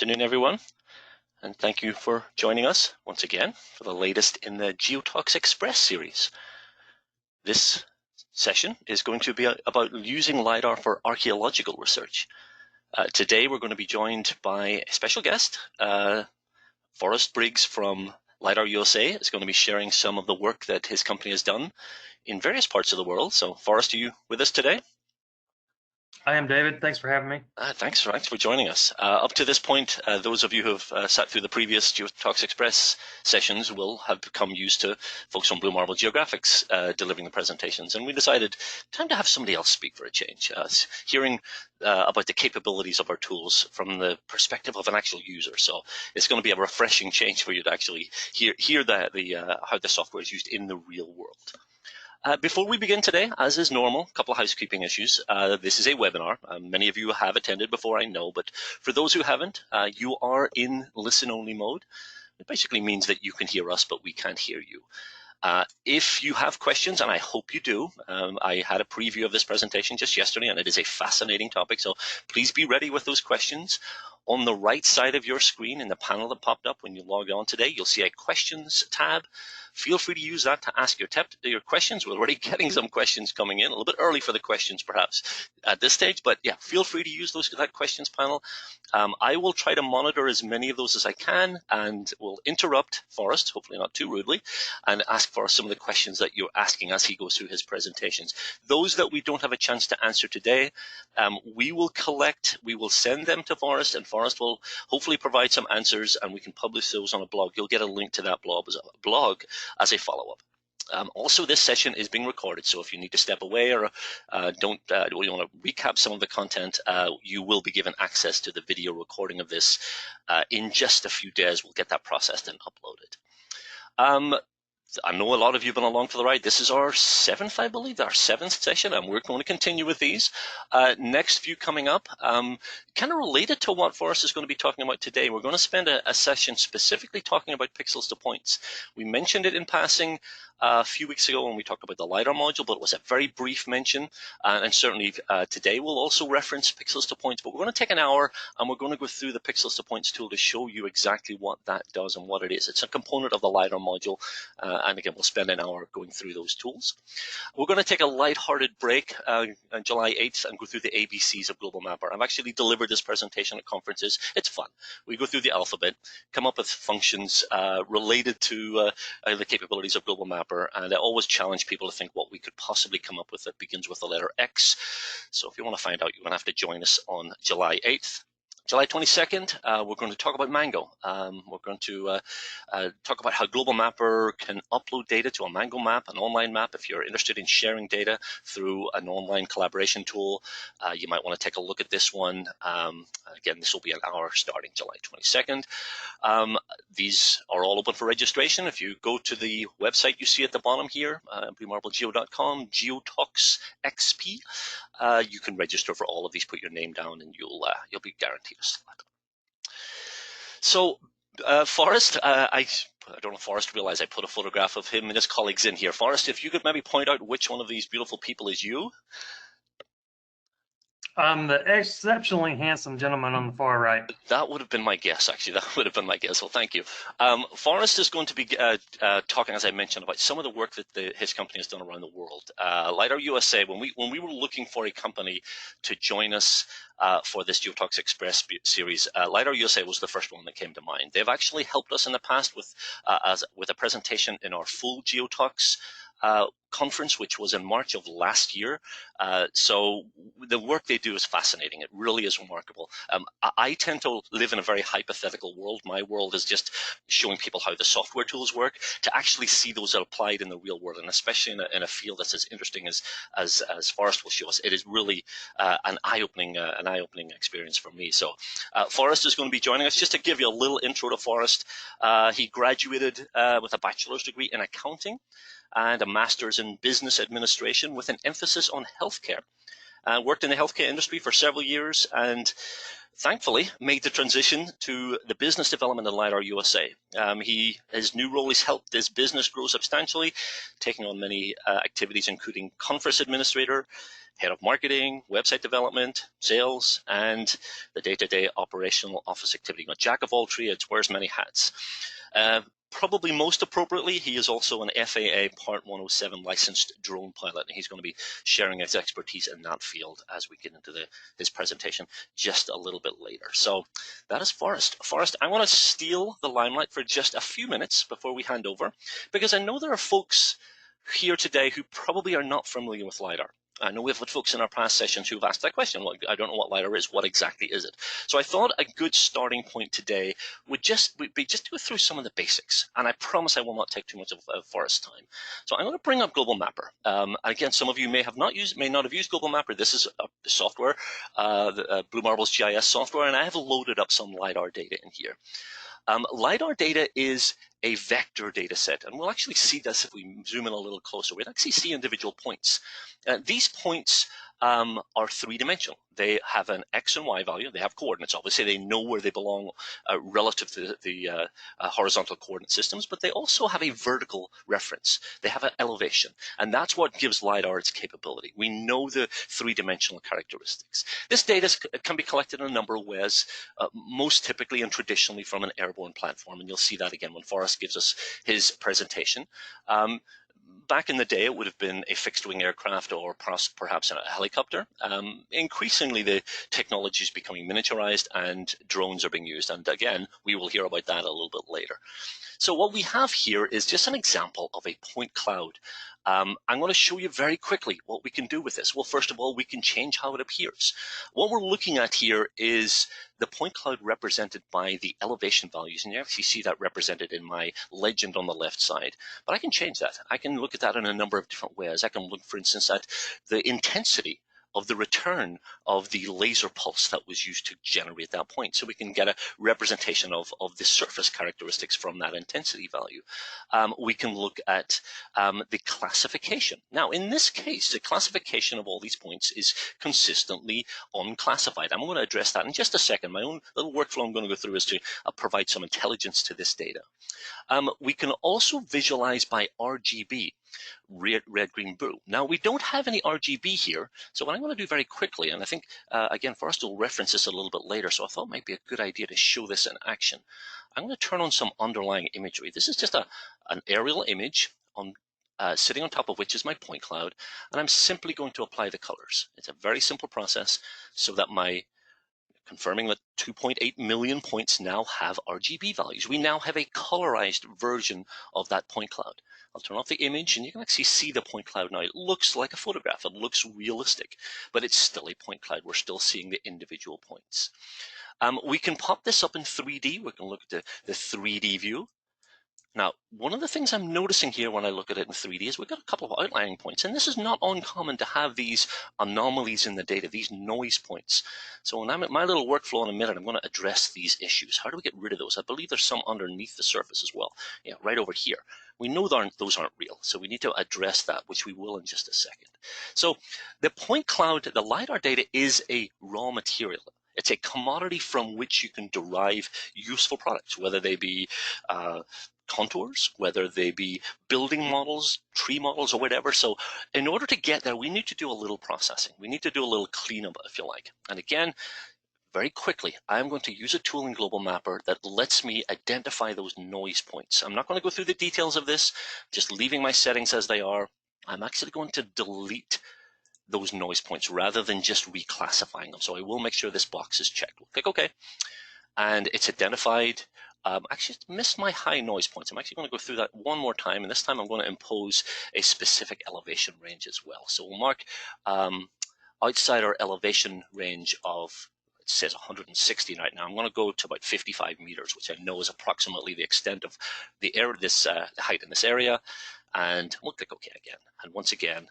afternoon, everyone, and thank you for joining us once again for the latest in the Geotalks Express series. This session is going to be about using LiDAR for archaeological research. Today, we're going to be joined by a special guest. Forrest Briggs from LiDAR USA is going to be sharing some of the work that his company has done in various parts of the world. So, Forrest, are you with us today? I am, David. Thanks for having me. Thanks for joining us. Up to this point, those of you who have sat through the previous Geotalks Express sessions will have become used to folks from Blue Marble Geographics delivering the presentations, and we decided time to have somebody else speak for a change, hearing about the capabilities of our tools from the perspective of an actual user. So it's going to be a refreshing change for you to actually hear how the software is used in the real world. Before we begin today, as is normal, a couple of housekeeping issues. This is a webinar. Many of you have attended before, I know, but for those who haven't, you are in listen-only mode. It basically means that you can hear us, but we can't hear you. If you have questions, and I hope you do, I had a preview of this presentation just yesterday, and it is a fascinating topic, so please be ready with those questions. On the right side of your screen in the panel that popped up when you logged on today, you'll see a questions tab. Feel free to use that to ask your questions. We're already getting some questions coming in, a little bit early for the questions perhaps at this stage, but yeah, feel free to use that questions panel. I will try to monitor as many of those as I can, and will interrupt Forrest, hopefully not too rudely, and ask for some of the questions that you're asking as he goes through his presentations. Those that we don't have a chance to answer today, we will send them to Forrest, and Forrest will hopefully provide some answers, and we can publish those on a blog. You'll get a link to that blog as a follow-up. Also, this session is being recorded, so if you need to step away or you want to recap some of the content, you will be given access to the video recording of this in just a few days. We'll get that processed and uploaded. I know a lot of you have been along for the ride. This is our seventh session, and we're going to continue with these. Next few coming up, kind of related to what Forrest is going to be talking about today. We're going to spend a session specifically talking about pixels to points. We mentioned it in passing a few weeks ago when we talked about the LiDAR module, but it was a very brief mention, and certainly today we'll also reference pixels to points, but we're going to take an hour and we're going to go through the pixels to points tool to show you exactly what that does and what it is. It's a component of the LiDAR module, and again, we'll spend an hour going through those tools. We're going to take a lighthearted break on July 8th and go through the ABCs of Global Mapper. I've actually delivered this presentation at conferences. It's fun. We go through the alphabet, come up with functions related to the capabilities of Global Mapper, and I always challenge people to think what we could possibly come up with that begins with the letter X. So if you want to find out, you're going to have to join us on July 8th. July 22nd, we're going to talk about Mango. We're going to talk about how Global Mapper can upload data to a Mango map, an online map. If you're interested in sharing data through an online collaboration tool, you might want to take a look at this one. Again, this will be an hour starting July 22nd. These are all open for registration. If you go to the website you see at the bottom here, bluemarblegeo.com, Geotalks XP, you can register for all of these, put your name down, and you'll be guaranteed a slot. So, Forrest, I don't know if Forrest realized I put a photograph of him and his colleagues in here. Forrest, if you could maybe point out which one of these beautiful people is you. The exceptionally handsome gentleman on the far right. That would have been my guess, actually. That would have been my guess. Well, thank you. Forrest is going to be talking, as I mentioned, about some of the work that his company has done around the world. LiDAR USA, when we were looking for a company to join us for this Geotalks Express series, LiDAR USA was the first one that came to mind. They've actually helped us in the past with a presentation in our full Geotalks conference, which was in March of last year. So the work they do is fascinating. It really is remarkable. I tend to live in a very hypothetical world. My world is just showing people how the software tools work. To actually see those applied in the real world, and especially in a field that's as interesting as Forrest will show us, it is really an eye-opening experience for me. So Forrest is going to be joining us. Just to give you a little intro to Forrest, he graduated with a bachelor's degree in accounting and a master's in business administration with an emphasis on healthcare. Worked in the healthcare industry for several years, and thankfully made the transition to the business development in LiDAR USA. His new role has helped his business grow substantially, taking on many activities, including conference administrator, head of marketing, website development, sales, and the day-to-day operational office activity. A jack of all trades, wears many hats. Probably most appropriately, he is also an FAA Part 107 licensed drone pilot, and he's going to be sharing his expertise in that field as we get into his presentation just a little bit later. So that is Forrest. Forrest, I want to steal the limelight for just a few minutes before we hand over, because I know there are folks here today who probably are not familiar with LiDAR. I know we've had folks in our past sessions who've asked that question. Well, I don't know what LiDAR is. What exactly is it? So I thought a good starting point today would be just to go through some of the basics. And I promise I will not take too much of Forrest's time. So I'm going to bring up Global Mapper. Again, some of you may not have used Global Mapper. This is the software, Blue Marble's GIS software, and I have loaded up some LiDAR data in here. LiDAR data is a vector data set, and we'll actually see this if we zoom in a little closer. We'll actually see individual points. These points are three-dimensional. They have an X and Y value. They have coordinates. Obviously, they know where they belong relative to the horizontal coordinate systems, but they also have a vertical reference. They have an elevation, and that's what gives LiDAR its capability. We know the three-dimensional characteristics. This data can be collected in a number of ways, most typically and traditionally from an airborne platform, and you'll see that again when Forrest gives us his presentation. Back in the day, it would have been a fixed-wing aircraft or perhaps a helicopter. Increasingly, the technology is becoming miniaturized and drones are being used. And again, we will hear about that a little bit later. So what we have here is just an example of a point cloud. I'm going to show you very quickly what we can do with this. Well, first of all, we can change how it appears. What we're looking at here is the point cloud represented by the elevation values, and you actually see that represented in my legend on the left side. But I can change that. I can look at that in a number of different ways. I can look, for instance, at the intensity of the return of the laser pulse that was used to generate that point. So we can get a representation of the surface characteristics from that intensity value. We can look at the classification. Now, in this case, the classification of all these points is consistently unclassified. I'm going to address that in just a second. My own little workflow I'm going to go through is to provide some intelligence to this data. We can also visualize by RGB. Red, green, blue. Now, we don't have any RGB here, so what I'm going to do very quickly, and I think, again, Forrest will reference this a little bit later, so I thought it might be a good idea to show this in action. I'm going to turn on some underlying imagery. This is just an aerial image on sitting on top of which is my point cloud, and I'm simply going to apply the colors. It's a very simple process so that confirming that 2.8 million points now have RGB values. We now have a colorized version of that point cloud. I'll turn off the image and you can actually see the point cloud now. It looks like a photograph. It looks realistic, but it's still a point cloud. We're still seeing the individual points. We can pop this up in 3D. We can look at the 3D view. Now, one of the things I'm noticing here when I look at it in 3D is we've got a couple of outlying points, and this is not uncommon to have these anomalies in the data, these noise points. So when I'm at my little workflow in a minute, I'm going to address these issues. How do we get rid of those? I believe there's some underneath the surface as well. Yeah, right over here. We know those aren't real, so we need to address that, which we will in just a second. So the point cloud, the LiDAR data is a raw material. It's a commodity from which you can derive useful products, whether they be contours, whether they be building models, tree models, or whatever. So in order to get there, we need to do a little processing. We need to do a little cleanup, if you like. And again, very quickly, I'm going to use a tool in Global Mapper that lets me identify those noise points. I'm not going to go through the details of this, just leaving my settings as they are. I'm actually going to delete those noise points rather than just reclassifying them. So I will make sure this box is checked. We'll click OK. And it's identified. Actually, missed my high noise points. I'm actually going to go through that one more time, and this time I'm going to impose a specific elevation range as well. So we'll mark outside our elevation range of, it says 160 right now. I'm going to go to about 55 meters, which I know is approximately the extent of the height in this area, and we'll click OK again. And once again,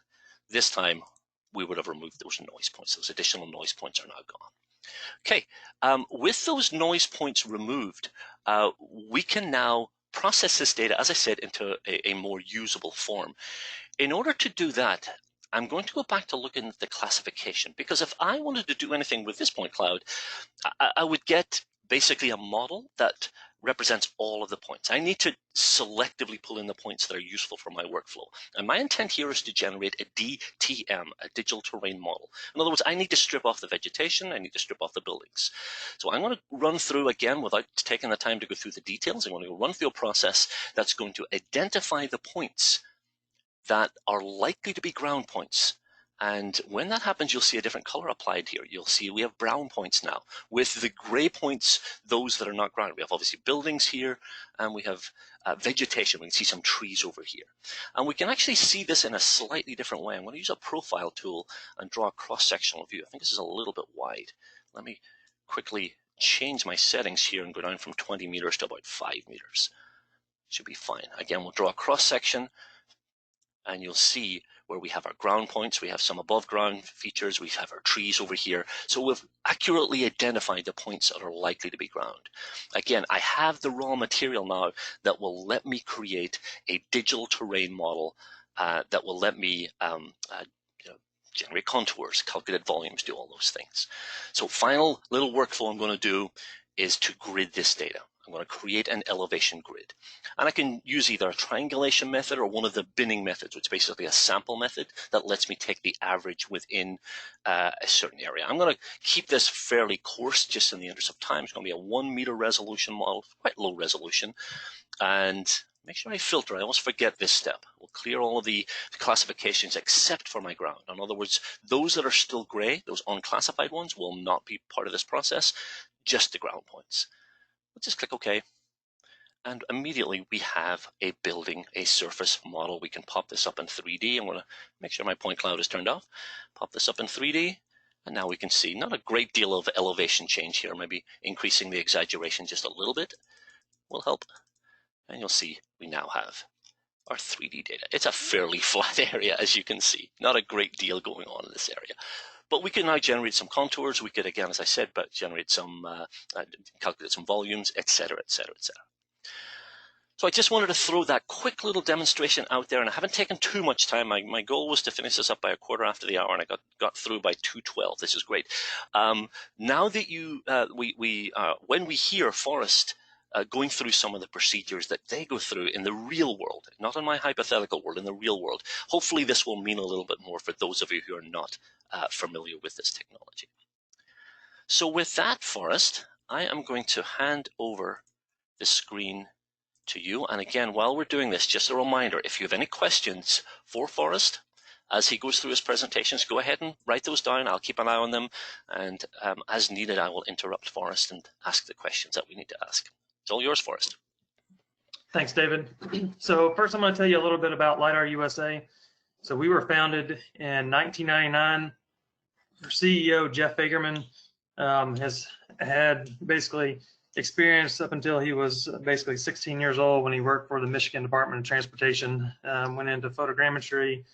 this time we would have removed those noise points. Those additional noise points are now gone. Okay, with those noise points removed, we can now process this data, as I said, into a more usable form. In order to do that, I'm going to go back to looking at the classification, because if I wanted to do anything with this point cloud, I would get basically a model that represents all of the points. I need to selectively pull in the points that are useful for my workflow. And my intent here is to generate a DTM, a digital terrain model. In other words, I need to strip off the vegetation, I need to strip off the buildings. So I'm going to run through, again, without taking the time to go through the details, I'm going to run through a process that's going to identify the points that are likely to be ground points. And when that happens, you'll see a different color applied here. You'll see we have brown points now, with the gray points, those that are not ground. We have obviously buildings here, and we have vegetation. We can see some trees over here. And we can actually see this in a slightly different way. I'm going to use a profile tool and draw a cross-sectional view. I think this is a little bit wide. Let me quickly change my settings here and go down from 20 meters to about 5 meters. Should be fine. Again, we'll draw a cross-section, and you'll see where we have our ground points, we have some above ground features, we have our trees over here. So we've accurately identified the points that are likely to be ground. Again, I have the raw material now that will let me create a digital terrain model that will let me generate contours, calculate volumes, do all those things. So final little workflow I'm going to do is to grid this data. I'm going to create an elevation grid. And I can use either a triangulation method or one of the binning methods, which is basically a sample method that lets me take the average within a certain area. I'm going to keep this fairly coarse just in the interest of time. It's going to be a 1 meter resolution model, quite low resolution. And make sure I filter. I almost forget this step. We'll clear all of the classifications except for my ground. In other words, those that are still gray, those unclassified ones, will not be part of this process, just the ground points. We'll just click OK. And immediately we have a building, a surface model. We can pop this up in 3D. I'm going to make sure my point cloud is turned off. Pop this up in 3D. And now we can see not a great deal of elevation change here. Maybe increasing the exaggeration just a little bit will help. And you'll see we now have our 3D data. It's a fairly flat area, as you can see. Not a great deal going on in this area. But we can now generate some contours. We could, again, as I said, but generate some, calculate some volumes, etc., etc., etc. So I just wanted to throw that quick little demonstration out there, and I haven't taken too much time. My goal was to finish this up by 1/4 after the hour, and I got through by 2:12. This is great. Now that you, when we hear Forrest going through some of the procedures that they go through in the real world, not in my hypothetical world, in the real world, hopefully this will mean a little bit more for those of you who are not familiar with this technology. So with that, Forrest, I am going to hand over the screen to you. And again, while we're doing this, just a reminder, if you have any questions for Forrest as he goes through his presentations, go ahead and write those down. I'll keep an eye on them. And as needed, I will interrupt Forrest and ask the questions that we need to ask. It's all yours, Forrest. Thanks, David. So first, I'm going to tell you a little bit about LiDAR USA. So we were founded in 1999. Our CEO, Jeff Fagerman, has had basically experience up until he was basically 16 years old when he worked for the Michigan Department of Transportation, went into photogrammetry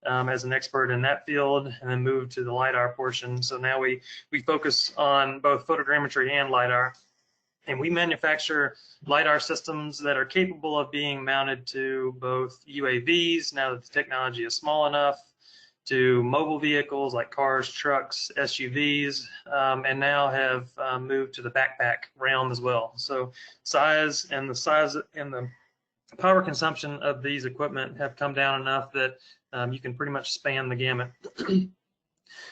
as an expert in that field, and then moved to the LiDAR portion. So now we focus on both photogrammetry and LiDAR. And we manufacture LiDAR systems that are capable of being mounted to both UAVs, now that the technology is small enough, to mobile vehicles like cars, trucks, SUVs, and now have moved to the backpack realm as well. So size and the power consumption of these equipment have come down enough that you can pretty much span the gamut.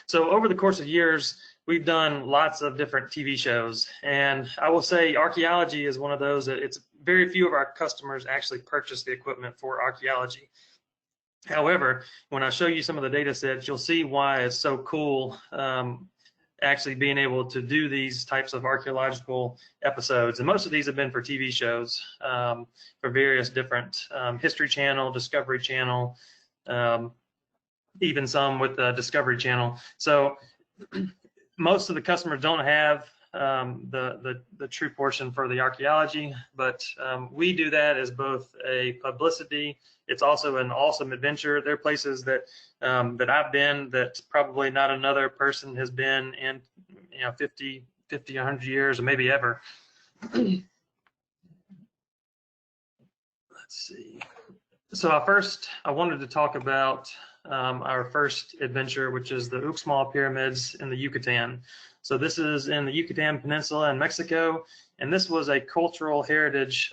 So over the course of years, we've done lots of different TV shows, and I will say archaeology is one of those that it's very few of our customers actually purchase the equipment for archaeology. However, when I show you some of the data sets, you'll see why it's so cool actually being able to do these types of archaeological episodes. And most of these have been for TV shows, for various different History Channel, Discovery Channel, even some with the Discovery Channel. So most of the customers don't have the true portion for the archaeology, but we do that as both a publicity. It's also an awesome adventure. There are places that that I've been that probably not another person has been in, 50, 100 years, or maybe ever. Let's see. So first, I wanted to talk about our first adventure, which is the Uxmal pyramids in the Yucatan. So this is in the Yucatan Peninsula in Mexico, and this was a cultural heritage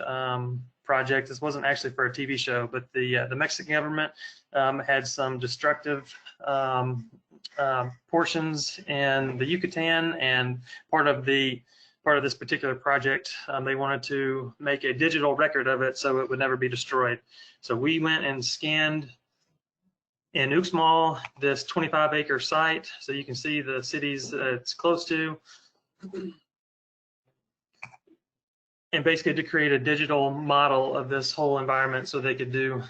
project. This wasn't actually for a TV show, but the Mexican government had some destructive portions in the Yucatan, and part of this particular project, they wanted to make a digital record of it so it would never be destroyed. So we went and scanned in Uxmal this 25-acre site, so you can see the cities that it's close to, and basically to create a digital model of this whole environment so they could do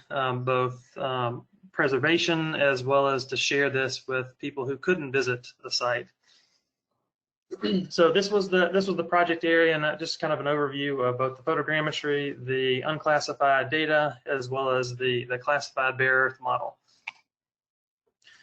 both preservation as well as to share this with people who couldn't visit the site. So this was the project area, and just kind of an overview of both the photogrammetry, the unclassified data, as well as the classified bare earth model.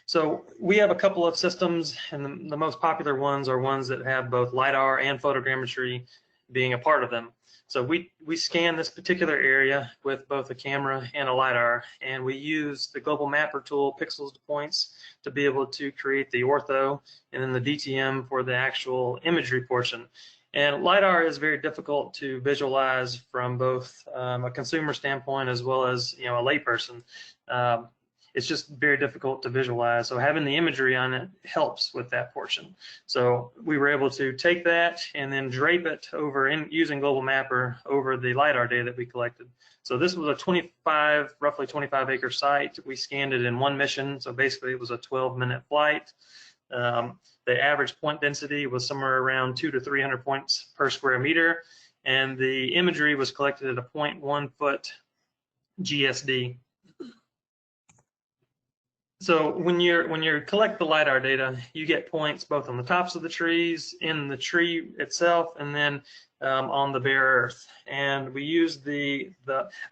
So we have a couple of systems, and the most popular ones are ones that have both LiDAR and photogrammetry being a part of them. So we scan this particular area with both a camera and a LiDAR, and we use the global mapper tool, pixels to points, to be able to create the ortho and then the DTM for the actual imagery portion. And LiDAR is very difficult to visualize from both a consumer standpoint as well as a layperson. It's just very difficult to visualize. So having the imagery on it helps with that portion. So we were able to take that and then drape it over using Global Mapper over the LiDAR data that we collected. So this was a roughly 25-acre site. We scanned it in one mission. So basically it was a 12-minute flight. The average point density was somewhere around 200 to 300 points per square meter. And the imagery was collected at a 0.1 foot GSD. So when you collect the LiDAR data, you get points both on the tops of the trees, in the tree itself, and then on the bare earth. And we use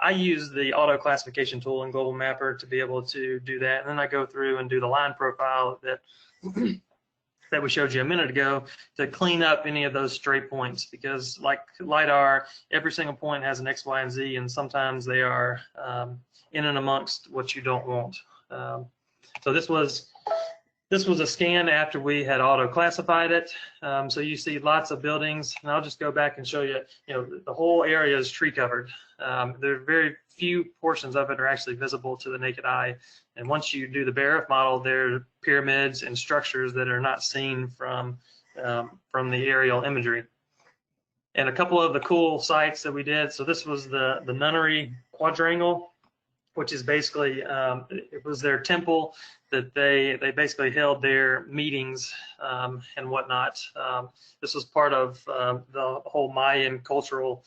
I use the auto classification tool in Global Mapper to be able to do that. And then I go through and do the line profile that we showed you a minute ago to clean up any of those stray points, because like LiDAR, every single point has an X, Y, and Z, and sometimes they are in and amongst what you don't want. So this was a scan after we had auto classified it. So you see lots of buildings, and I'll just go back and show you. The whole area is tree covered. There are very few portions of it are actually visible to the naked eye. And once you do the bare earth model, there are pyramids and structures that are not seen from the aerial imagery. And a couple of the cool sites that we did. So this was the Nunnery Quadrangle, which is basically, it was their temple that they basically held their meetings and whatnot. This was part of the whole Mayan cultural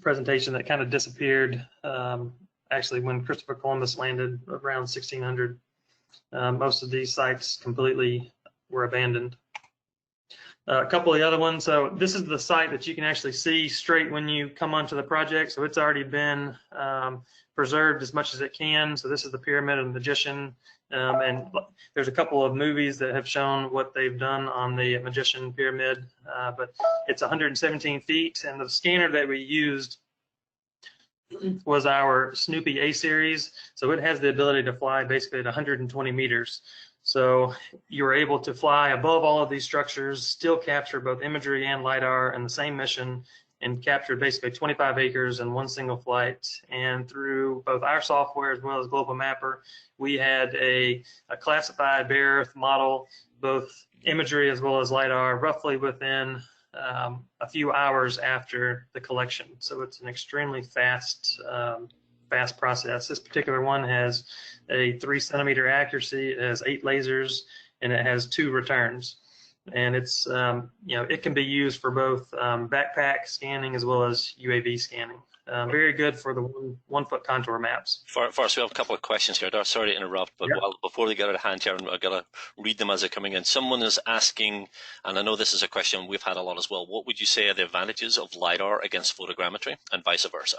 presentation that kind of disappeared actually when Christopher Columbus landed around 1600. Most of these sites completely were abandoned. A couple of the other ones. So this is the site that you can actually see straight when you come onto the project. So it's already been preserved as much as it can. So this is the Pyramid of the Magician. And there's a couple of movies that have shown what they've done on the Magician Pyramid. But it's 117 feet. And the scanner that we used was our Snoopy A series. So it has the ability to fly basically at 120 meters. So you were able to fly above all of these structures, still capture both imagery and LiDAR in the same mission, and capture basically 25 acres in one single flight. And through both our software as well as Global Mapper, we had a classified bare earth model, both imagery as well as LiDAR, roughly within a few hours after the collection. So it's an extremely fast process. This particular one has a 3 centimeter accuracy, it has 8 lasers, and it has 2 returns. And it's, it can be used for both backpack scanning as well as UAV scanning. Very good for the 1 foot contour maps. Forrest, we have a couple of questions here. Sorry to interrupt, but before they get out of hand here, I've got to read them as they're coming in. Someone is asking, and I know this is a question we've had a lot as well, what would you say are the advantages of LiDAR against photogrammetry and vice versa?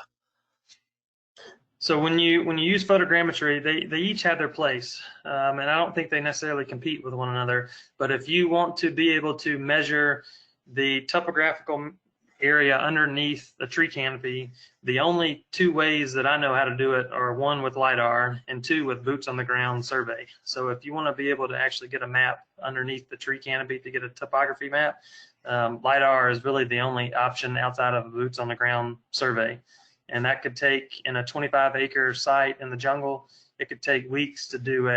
So when you use photogrammetry, they each have their place, and I don't think they necessarily compete with one another. But if you want to be able to measure the topographical area underneath the tree canopy. The only two ways that I know how to do it are one with LiDAR and two with boots on the ground survey. So if you want to be able to actually get a map underneath the tree canopy to get a topography map, LiDAR is really the only option outside of a boots on the ground survey. And that could take, in a 25-acre site in the jungle, it could take weeks to do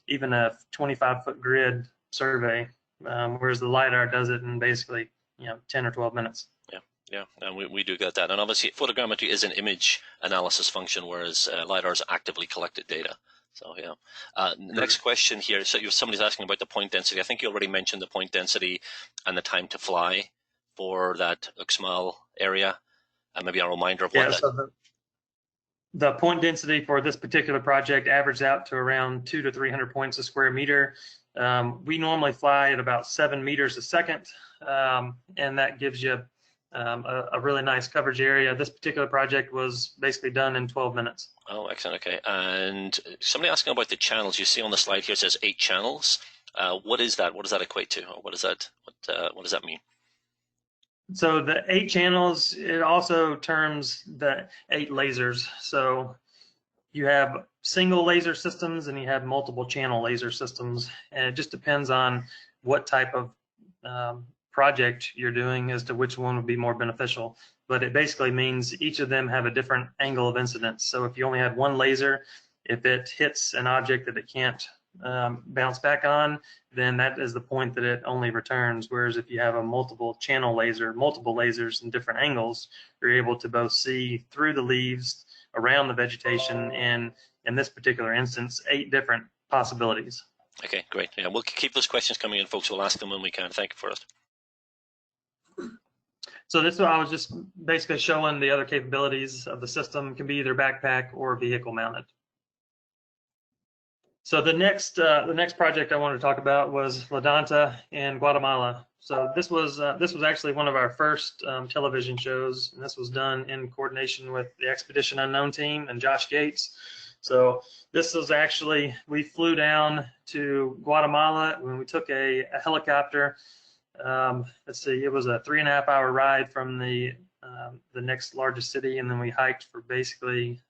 even a 25-foot grid survey, whereas the LiDAR does it in basically 10 or 12 minutes. Yeah, and we do get that. And obviously, photogrammetry is an image analysis function, whereas LiDAR is actively collected data. So, yeah. Next question here. So somebody's asking about the point density. I think you already mentioned the point density and the time to fly for that Uxmal area. And maybe a reminder of what that... So the point density for this particular project averaged out to around 200 to 300 points a square meter. We normally fly at about 7 meters a second, and that gives you a really nice coverage area. This particular project was basically done in 12 minutes. Oh, excellent. Okay. And somebody asking about the channels. You see on the slide here, it says 8 channels. What is that? What does that equate to? Or what does that mean? So the 8 channels, it also terms the 8 lasers. So you have single laser systems and you have multiple channel laser systems. And it just depends on what type of project you're doing as to which one would be more beneficial. But it basically means each of them have a different angle of incidence. So if you only have one laser, if it hits an object that it can't bounce back on, then that is the point that it only returns. Whereas if you have a multiple channel laser, multiple lasers in different angles, you're able to both see through the leaves, around the vegetation, and in this particular instance, 8 different possibilities. Okay, great. Yeah, we'll keep those questions coming in, folks. We'll ask them when we can. Thank you, Forrest. So this one, I was just basically showing the other capabilities of the system. It can be either backpack or vehicle mounted. So the next project I wanted to talk about was Lidar in Guatemala. So this was actually one of our first television shows, and this was done in coordination with the Expedition Unknown team and Josh Gates. So this was actually, we flew down to Guatemala when we took a helicopter. Let's see, it was a 3.5-hour ride from the next largest city, and then we hiked for basically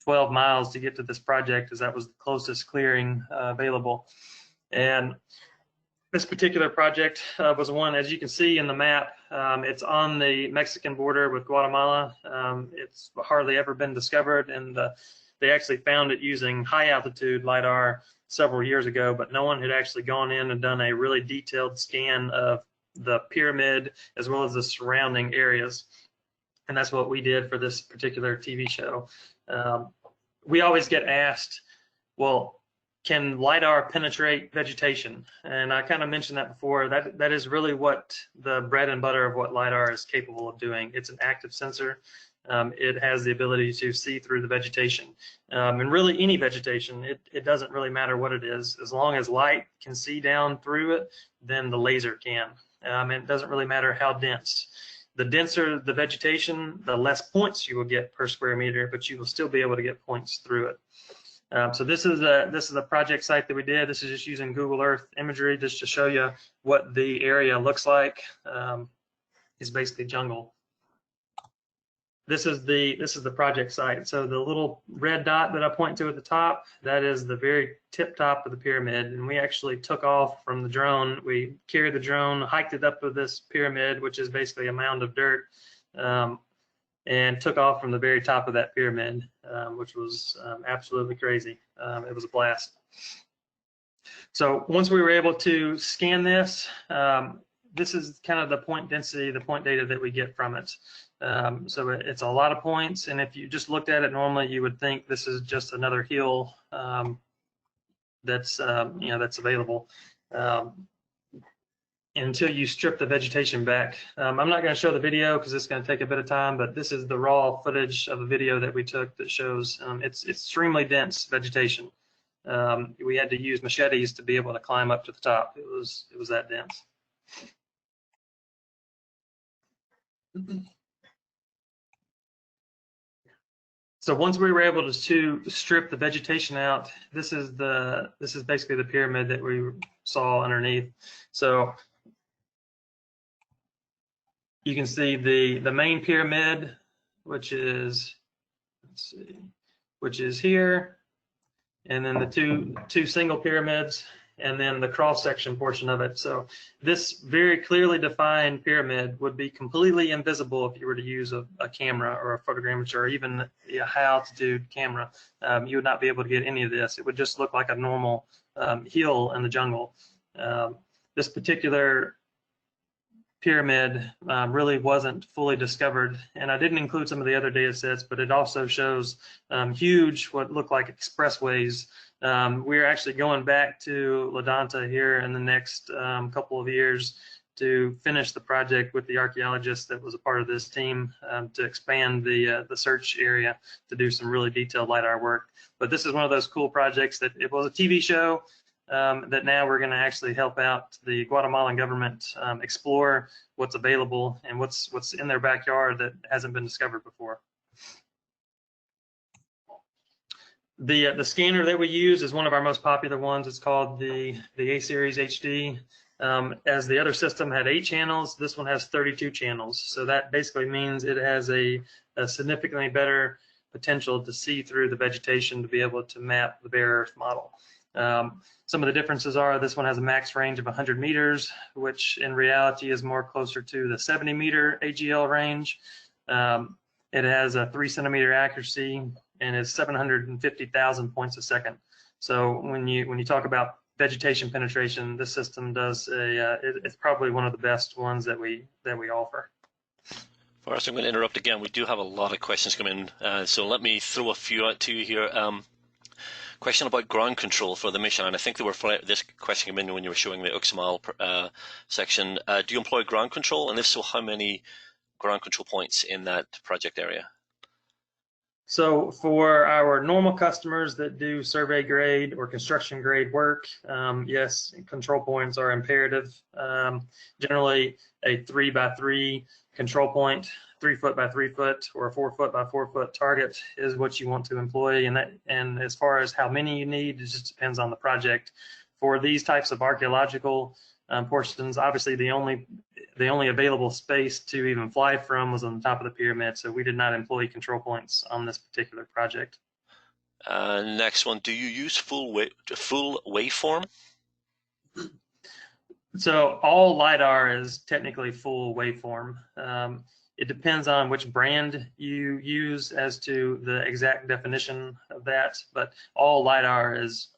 12 miles to get to this project, as that was the closest clearing available. And this particular project was one, as you can see in the map, it's on the Mexican border with Guatemala. It's hardly ever been discovered, and they actually found it using high altitude LiDAR several years ago, but no one had actually gone in and done a really detailed scan of the pyramid as well as the surrounding areas. And that's what we did for this particular TV show. We always get asked, well, can LiDAR penetrate vegetation? And I kind of mentioned that before. That is really what the bread and butter of what LiDAR is capable of doing. It's an active sensor. It has the ability to see through the vegetation. And really any vegetation, it doesn't really matter what it is. As long as light can see down through it, then the laser can. And it doesn't really matter how dense. The denser the vegetation, the less points you will get per square meter, but you will still be able to get points through it. So this is a project site that we did. This is just using Google Earth imagery just to show you what the area looks like. It's basically jungle. This is the project site. So the little red dot that I point to at the top, that is the very tip top of the pyramid. And we actually took off from the drone. We carried the drone, hiked it up to this pyramid, which is basically a mound of dirt, and took off from the very top of that pyramid, which was absolutely crazy. It was a blast. So once we were able to scan this, this is kind of the point density, the point data that we get from it. So it's a lot of points, and if you just looked at it normally, you would think this is just another hill that's that's available until you strip the vegetation back. I'm not going to show the video because it's going to take a bit of time, but this is the raw footage of a video that we took that shows it's extremely dense vegetation. We had to use machetes to be able to climb up to the top. It was that dense. So once we were able to strip the vegetation out, this is basically the pyramid that we saw underneath. So You can see the main pyramid, which is, let's see, which is here, and then the two single pyramids, and then the cross section portion of it. So this very clearly defined pyramid would be completely invisible if you were to use a camera or a photogrammetry or even a high altitude camera. You would not be able to get any of this. It would just look like a normal hill in the jungle. This particular pyramid really wasn't fully discovered, and I didn't include some of the other data sets, but it also shows huge, what look like expressways. We're actually going back to Ladanta here in the next couple of years to finish the project with the archaeologist that was a part of this team to expand the search area to do some really detailed LiDAR work. But this is one of those cool projects that it was a TV show that now we're going to actually help out the Guatemalan government explore what's available and what's in their backyard that hasn't been discovered before. The scanner that we use is one of our most popular ones. It's called the A-Series HD. As the other system had 8 channels, this one has 32 channels. So that basically means it has a significantly better potential to see through the vegetation to be able to map the bare earth model. Some of the differences are this one has a max range of 100 meters, which in reality is more closer to the 70-meter AGL range. It has a 3-centimeter accuracy and is 750,000 points a second. So when you talk about vegetation penetration, this system does it's probably one of the best ones that we offer. Forrest, I'm going to interrupt again. We do have a lot of questions coming in, so let me throw a few out to you here. Question about ground control for the mission, and I think this question came in when you were showing the UXMAL section. Do you employ ground control, and if so, how many ground control points in that project area? So for our normal customers that do survey grade or construction grade work, yes, control points are imperative. Generally, a 3x3 control point, 3 foot by 3 foot, or a 4 foot by 4 foot target is what you want to employ. And as far as how many you need, it just depends on the project. For these types of archaeological portions, obviously the only available space to even fly from was on the top of the pyramid, so we did not employ control points on this particular project. Next one, do you use full waveform? So all LiDAR is technically full waveform. It depends on which brand you use as to the exact definition of that, but all LiDAR is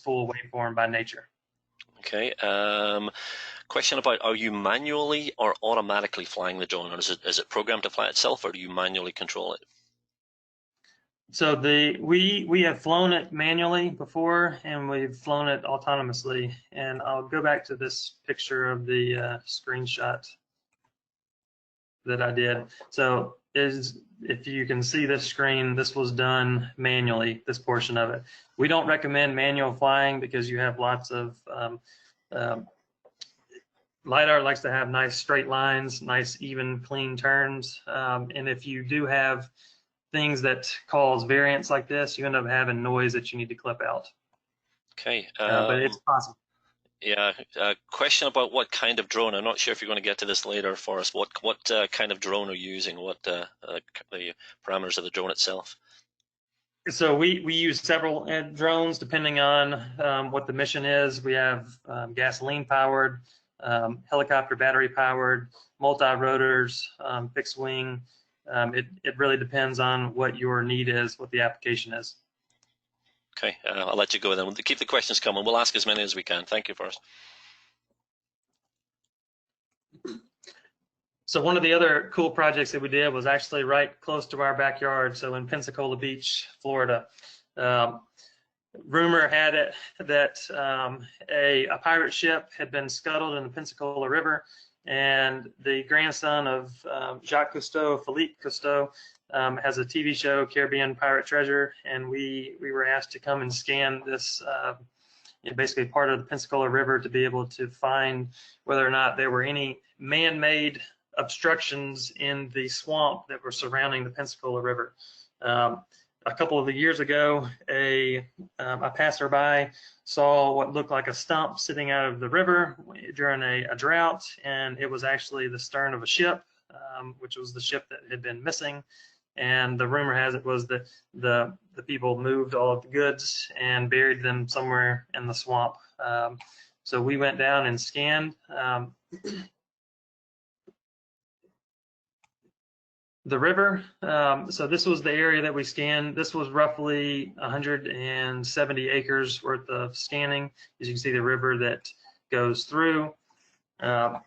full waveform by nature. Okay. Question about, are you manually or automatically flying the drone, or is it programmed to fly itself, or do you manually control it? So we have flown it manually before, and we've flown it autonomously. And I'll go back to this picture of the screenshot that I did. So if you can see this screen, this was done manually, this portion of it. We don't recommend manual flying because you have lots of LiDAR likes to have nice straight lines, nice even clean turns, and if you do have things that cause variance like this, you end up having noise that you need to clip out. Okay. But it's possible. Yeah. Question about what kind of drone. I'm not sure if you're going to get to this later for us. What kind of drone are you using? What the parameters of the drone itself? So we use several drones depending on what the mission is. We have gasoline powered, helicopter battery powered, multi-rotors, fixed wing. It really depends on what your need is, what the application is. Okay, I'll let you go then. We'll keep the questions coming. We'll ask as many as we can. Thank you, Forrest. So one of the other cool projects that we did was actually right close to our backyard. So in Pensacola Beach, Florida. Rumor had it that a pirate ship had been scuttled in the Pensacola River, and the grandson of Jacques Cousteau, Philippe Cousteau, has a TV show, Caribbean Pirate Treasure, and we were asked to come and scan this basically part of the Pensacola River to be able to find whether or not there were any man-made obstructions in the swamp that were surrounding the Pensacola River. A couple of years ago, a passerby saw what looked like a stump sitting out of the river during a drought, and it was actually the stern of a ship. which was the ship that had been missing. And the rumor has it was that the people moved all of the goods and buried them somewhere in the swamp. So we went down and scanned. The river, so this was the area that we scanned. This was roughly 170 acres worth of scanning. As you can see, the river that goes through.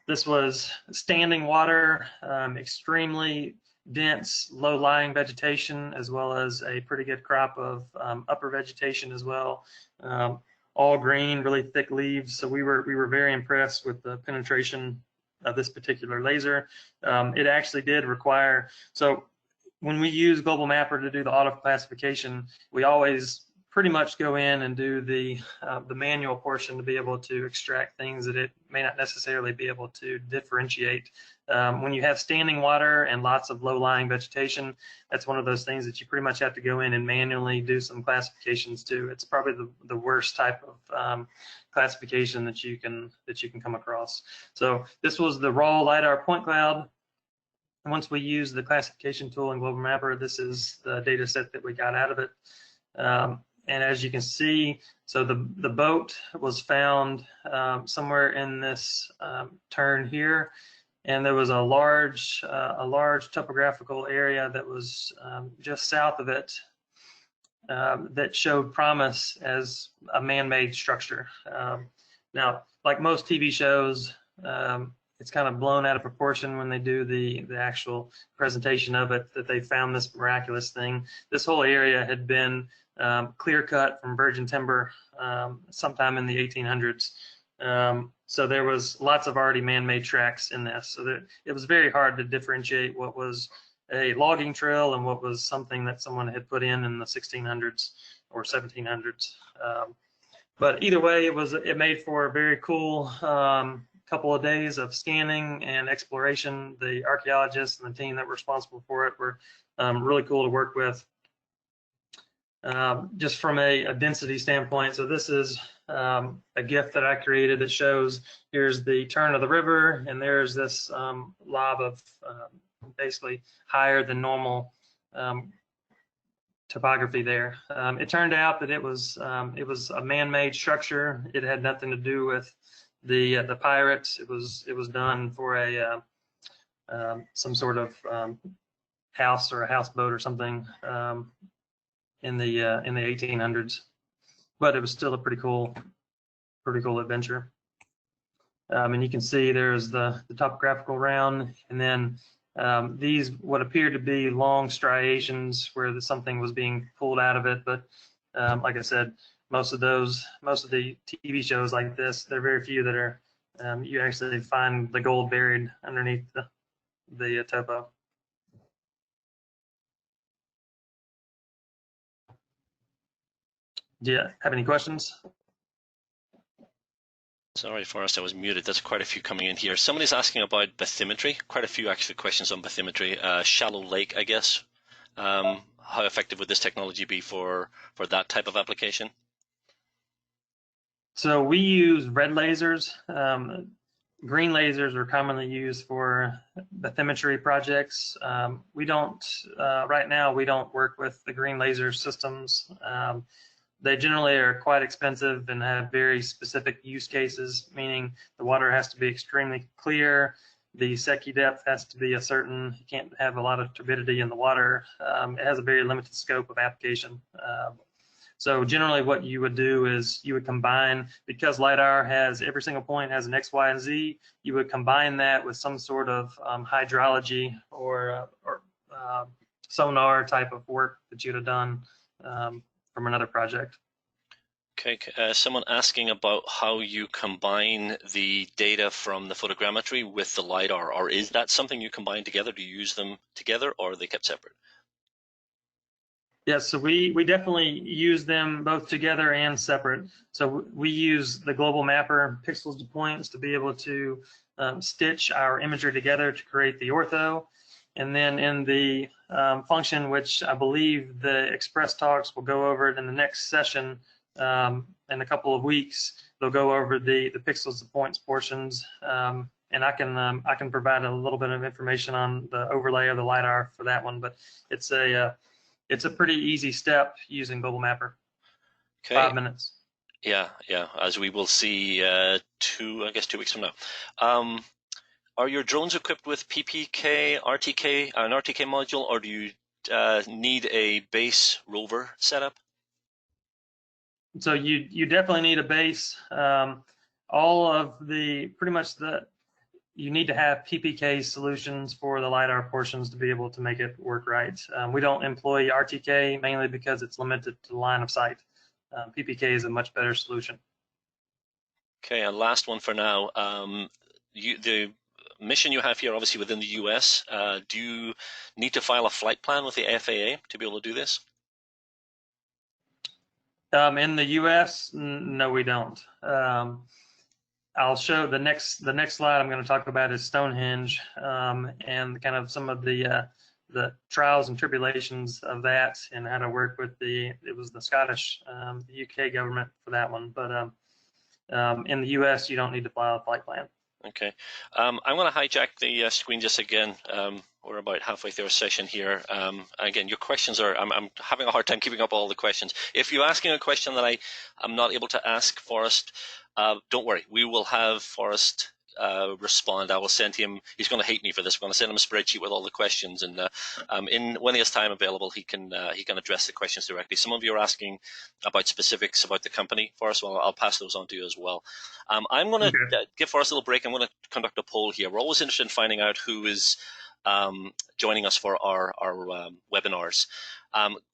This was standing water, extremely dense, low-lying vegetation, as well as a pretty good crop of upper vegetation as well. All green, really thick leaves. So we were very impressed with the penetration of this particular laser. It actually did require, so when we use Global Mapper to do the auto classification, we always pretty much go in and do the manual portion to be able to extract things that it may not necessarily be able to differentiate. When you have standing water and lots of low-lying vegetation, that's one of those things that you pretty much have to go in and manually do some classifications to. It's probably the worst type of classification that you can come across. So this was the raw LiDAR point cloud. And once we use the classification tool in Global Mapper, this is the data set that we got out of it. And as you can see, so the boat was found somewhere in this turn here, and there was a large topographical area that was just south of it that showed promise as a man-made structure. Now, like most TV shows, it's kind of blown out of proportion when they do the actual presentation of it, that they found this miraculous thing. This whole area had been clear cut from virgin timber sometime in the 1800s. So there was lots of already man-made tracks in this. So that it was very hard to differentiate what was a logging trail and what was something that someone had put in the 1600s or 1700s. But either way, it made for a very cool couple of days of scanning and exploration. The archaeologists and the team that were responsible for it were really cool to work with. Just from a density standpoint, so this is a GIF that I created that shows here's the turn of the river, and there's this lob of basically higher than normal topography there. It turned out that it was a man-made structure. It had nothing to do with the pirates. It was done for a some sort of house or a houseboat or something in the 1800s, but it was still a pretty cool adventure. And you can see there's the topographical round, and then these what appear to be long striations where something was being pulled out of it. But like I said, most of the TV shows like this, there are very few that are you actually find the gold buried underneath the topo. Do you have any questions? Sorry, Forrest, I was muted. There's quite a few coming in here. Somebody's asking about bathymetry. Quite a few actually questions on bathymetry. Shallow lake, I guess. How effective would this technology be for that type of application? So we use red lasers. Green lasers are commonly used for bathymetry projects. We don't, right now, we don't work with the green laser systems. They generally are quite expensive and have very specific use cases, meaning the water has to be extremely clear, the Secchi depth has to be a certain, you can't have a lot of turbidity in the water. It has a very limited scope of application. So generally what you would do is you would combine, because LiDAR has, every single point has an X, Y, and Z, you would combine that with some sort of hydrology or sonar type of work that you'd have done from another project. Okay, someone asking about how you combine the data from the photogrammetry with the LiDAR, or is that something you combine together? Do you use them together, or are they kept separate? Yes, so we definitely use them both together and separate. So we use the Global Mapper pixels to points to be able to stitch our imagery together to create the ortho. And then in the function, which I believe the Express Talks will go over it in the next session in a couple of weeks, they'll go over the pixels to points portions and I can provide a little bit of information on the overlay of the LiDAR for that one, but it's a pretty easy step using Global Mapper. Okay. 5 minutes. Yeah, as we will see 2 weeks from now. Are your drones equipped with PPK, RTK, an RTK module, or do you need a base rover setup? So you definitely need a base. All of you need to have PPK solutions for the LiDAR portions to be able to make it work right. We don't employ RTK mainly because it's limited to line of sight. PPK is a much better solution. Okay, and last one for now. The mission you have here, obviously within the US, do you need to file a flight plan with the FAA to be able to do this? In the US, no, we don't. I'll show the next slide I'm going to talk about is Stonehenge, and kind of some of the trials and tribulations of that, and how to work with it was the Scottish, the UK government for that one. But in the US, you don't need to file a flight plan. Okay, I'm going to hijack the screen just again. We're about halfway through our session here. Again, your questions are, I'm having a hard time keeping up all the questions. If you're asking a question that I'm not able to ask Forrest, don't worry, we will have Forrest respond. I will send him, he's going to hate me for this, I'm going to send him a spreadsheet with all the questions, and when he has time available, he can address the questions directly. Some of you are asking about specifics about the company, Forrest, well, I'll pass those on to you as well. I'm going to give Forrest a little break. I'm going to conduct a poll here. We're always interested in finding out who is joining us for our webinars.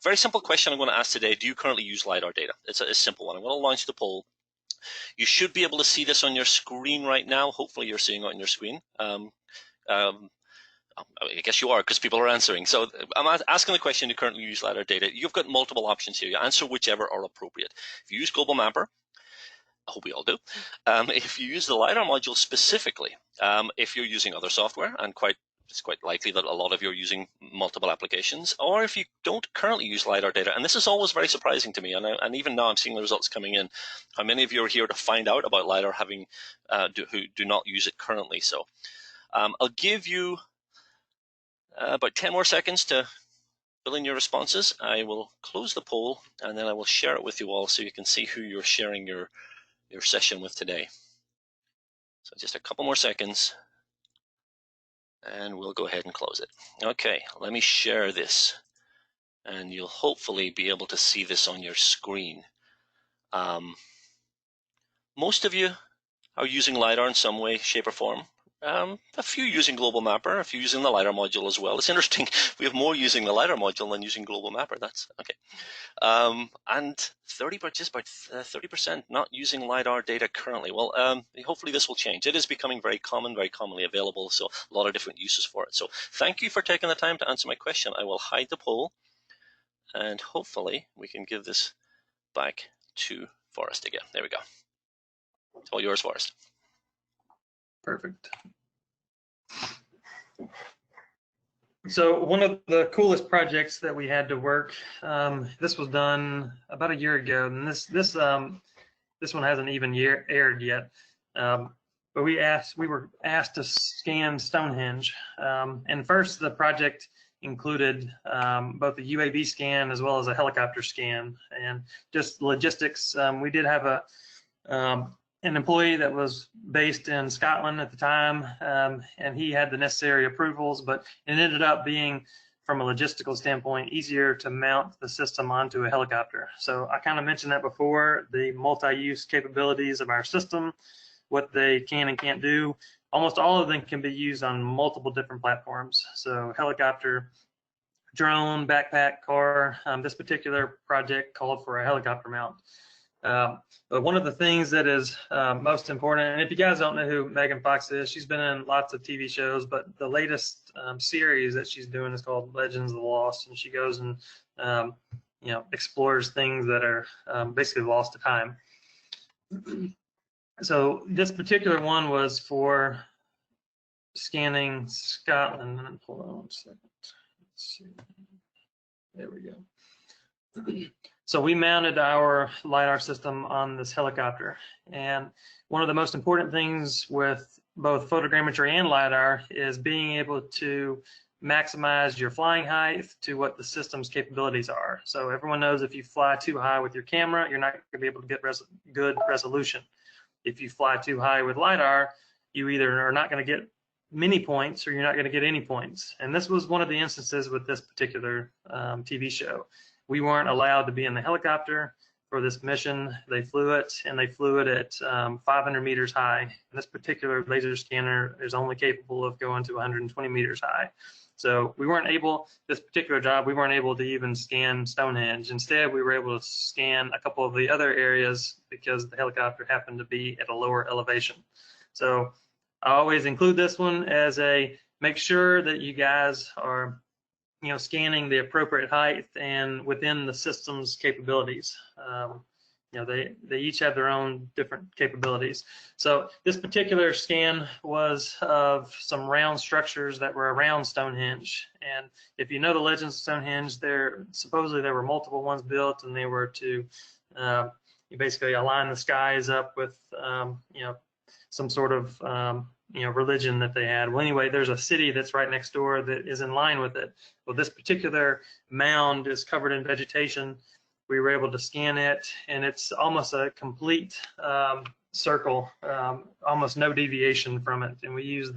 Very simple question I'm going to ask today. Do you currently use LiDAR data? It's a simple one. I'm going to launch the poll. You should be able to see this on your screen right now. Hopefully you're seeing it on your screen. I guess you are, because people are answering. So I'm asking the question, do you currently use LiDAR data? You've got multiple options here. You answer whichever are appropriate. If you use Global Mapper, I hope we all do. If you use the LiDAR module specifically, if you're using other software, and it's quite likely that a lot of you are using multiple applications, or if you don't currently use LiDAR data, and this is always very surprising to me, and even now I'm seeing the results coming in, how many of you are here to find out about LiDAR who do not use it currently. So I'll give you about 10 more seconds to fill in your responses. I will close the poll, and then I will share it with you all so you can see who you're sharing your session with today. So just a couple more seconds, and we'll go ahead and close it. Okay, let me share this, and you'll hopefully be able to see this on your screen. Most of you are using LiDAR in some way, shape, or form. A few using Global Mapper, a few using the LiDAR module as well. It's interesting, we have more using the LiDAR module than using Global Mapper. That's okay. And just about 30% not using LiDAR data currently. Well, hopefully this will change. It is becoming very common, very commonly available, so a lot of different uses for it. So thank you for taking the time to answer my question. I will hide the poll, and hopefully we can give this back to Forrest again. There we go. It's all yours, Forrest. Perfect. So one of the coolest projects that we had to work, this was done about a year ago, and this one hasn't even aired yet. But we were asked to scan Stonehenge, and first the project included both the UAV scan as well as a helicopter scan, and just logistics. We did have an employee that was based in Scotland at the time, and he had the necessary approvals, but it ended up being, from a logistical standpoint, easier to mount the system onto a helicopter. So I kind of mentioned that before, the multi-use capabilities of our system, what they can and can't do. Almost all of them can be used on multiple different platforms. So helicopter, drone, backpack, car. This particular project called for a helicopter mount. But one of the things that is most important, and if you guys don't know who Megan Fox is, she's been in lots of TV shows, but the latest series that she's doing is called Legends of the Lost, and she goes and explores things that are basically lost to time. So this particular one was for scanning Scotland. Hold on one second. Let's see. There we go. So we mounted our LiDAR system on this helicopter, and one of the most important things with both photogrammetry and LiDAR is being able to maximize your flying height to what the system's capabilities are. So everyone knows if you fly too high with your camera, you're not going to be able to get good resolution. If you fly too high with LiDAR, you either are not going to get many points or you're not going to get any points. And this was one of the instances with this particular TV show. We weren't allowed to be in the helicopter for this mission. They flew it, and they flew it at 500 meters high. And this particular laser scanner is only capable of going to 120 meters high. So we weren't able, this particular job, we weren't able to even scan Stonehenge. Instead, we were able to scan a couple of the other areas because the helicopter happened to be at a lower elevation. So I always include this one as a make sure that you guys are, you know, scanning the appropriate height and within the system's capabilities. You know, they each have their own different capabilities. So this particular scan was of some round structures that were around Stonehenge. And if you know the legends of Stonehenge, supposedly there were multiple ones built, and they were to you basically align the skies up with you know, some sort of you know, religion that they had. Well, anyway, there's a city that's right next door that is in line with it. Well, this particular mound is covered in vegetation. We were able to scan it, and it's almost a complete circle, almost no deviation from it. And we use